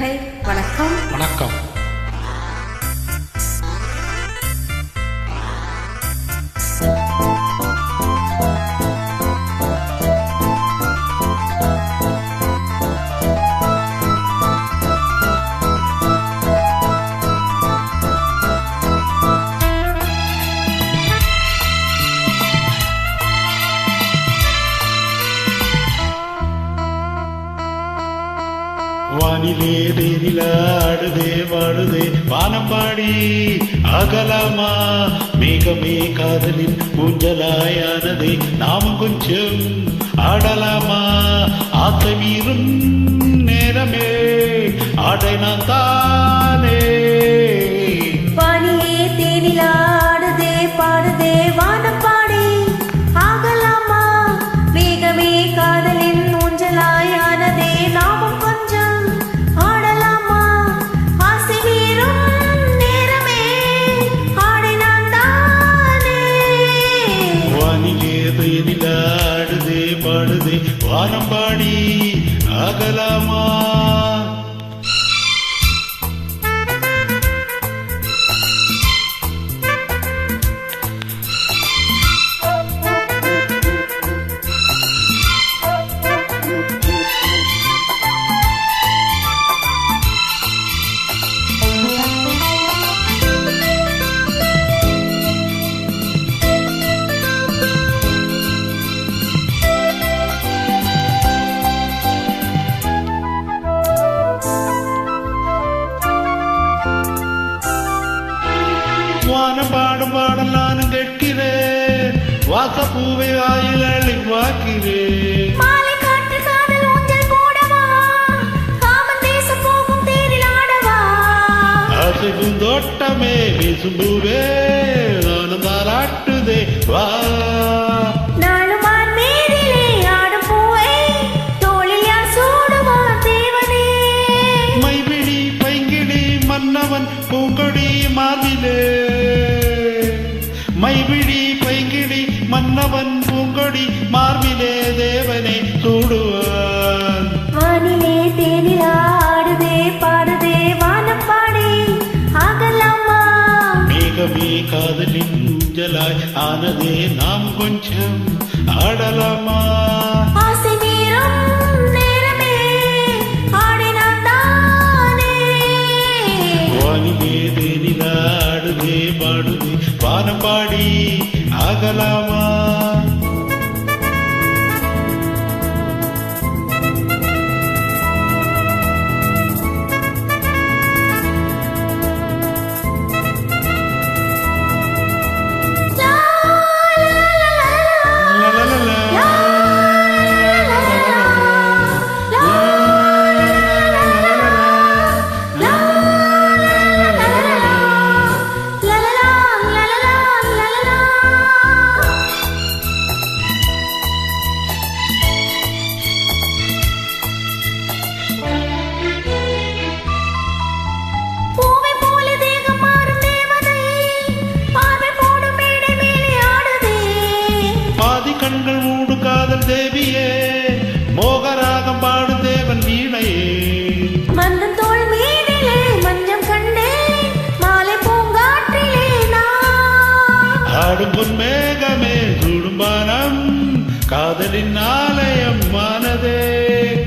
நண்பர்களே வணக்கம். வணக்கம். வானிலே தேனிலாடுதே வாடுதே வானம்பாடி அகலமா மேகமே காதலின் ஊஞ்சலாயானதே நாமும் கொஞ்சம் ஆடலாமா ஆசை மீறும் நேரமே ஆடை நான் தானே. வானிலே தேனிலாடுதே பாடுதே வானம்பாடி ஆகலாமா மேகமே காதலின் ஊஞ்சலாயானதே நாமும் கொஞ்சம் ஆடலாமா ஆசை மீறும் நேரமே ஆடை நான் தானே. வானிலே தேனிலாடுதே பாடுதே வானம்பாடி அகலமா. வானம் பாடும் பாடல் நானும் கேட்கிறேன் வாசப்பூவை வாயிலில் வாக்கிறேன். மாலை காற்று காதல் ஊஞ்சல் போடவா காமன் தேசம் போகும் தேரில் ஆடவா அசைவும் தோட்டமே வீசும்பூவே நானும் தாராட்டுதே வா. நாளுமார் மேதிலே ஆடும் பூவை தோளில் யார் சூடுவார் தேவனே. மைவிழி பைங்கிழி மன்னவன் பூங்கொடி மாதிலே மைவிழி பைங்கிழி மன்னவன் பூங்கொடி மார்பிலே தேவனே சூடுவான். வானிலே தேனில் ஆடுதே பாடுதே வானப்பாடி ஆகலாமா மேகமே காதலின் ஊஞ்சலாய் ஆனதே நாம் கொஞ்சம் ஆடலாமா. ஆசை மீறும் நேரமே ஆடை நான் தானே. வானிலே தேனிலாடுதே பாடுதே வானம்பாடி ஆகலாமா. பூவை போல தேகம் மாறும் தேவதை பார்வை போடும் மேடை மேலே ஆடுதே. பாதி கண்கள் மூடு காதல் தேவியே மோகராகம் பாடும் தேவன் வீணையே. மந்தன் தோள் மீதிலே மஞ்சம் கண்டேன் மாலை பூங்காற்றிலே நான். ஆடும் பொன் மேகமே சூடும் பானம் காதலின் ஆலயம் மானதே.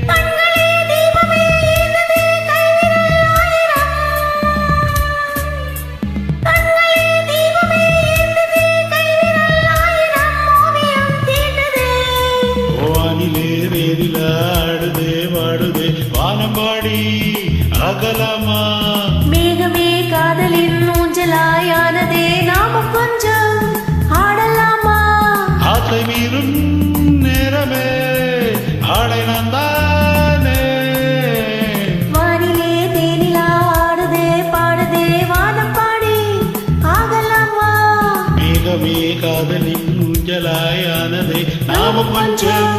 கண்களே தீபமே ஏந்ததே கைவிரல் ஆயிரம். கண்களே தீபமே ஏந்ததே கைவிரல் ஆயிரம் ஓவியம் தீட்டுதே. வானிலே வேரிலாடுதே வாடுதே வானம்பாடி அகலமா. மேகமே காதலின் ஊஞ்சலாயானதே நாமும் கொஞ்சம் ஆடலாமா. ஆசை மீறும் நேரமே ஆடை நான் தானே. வானிலே தேனில் ஆடுதே பாடுதே வானப்பாடி ஆகலாமா. மேகமே காதலின் ஊஞ்சலாயானதே நாமும் கொஞ்சம்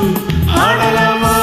ஆடலாமா.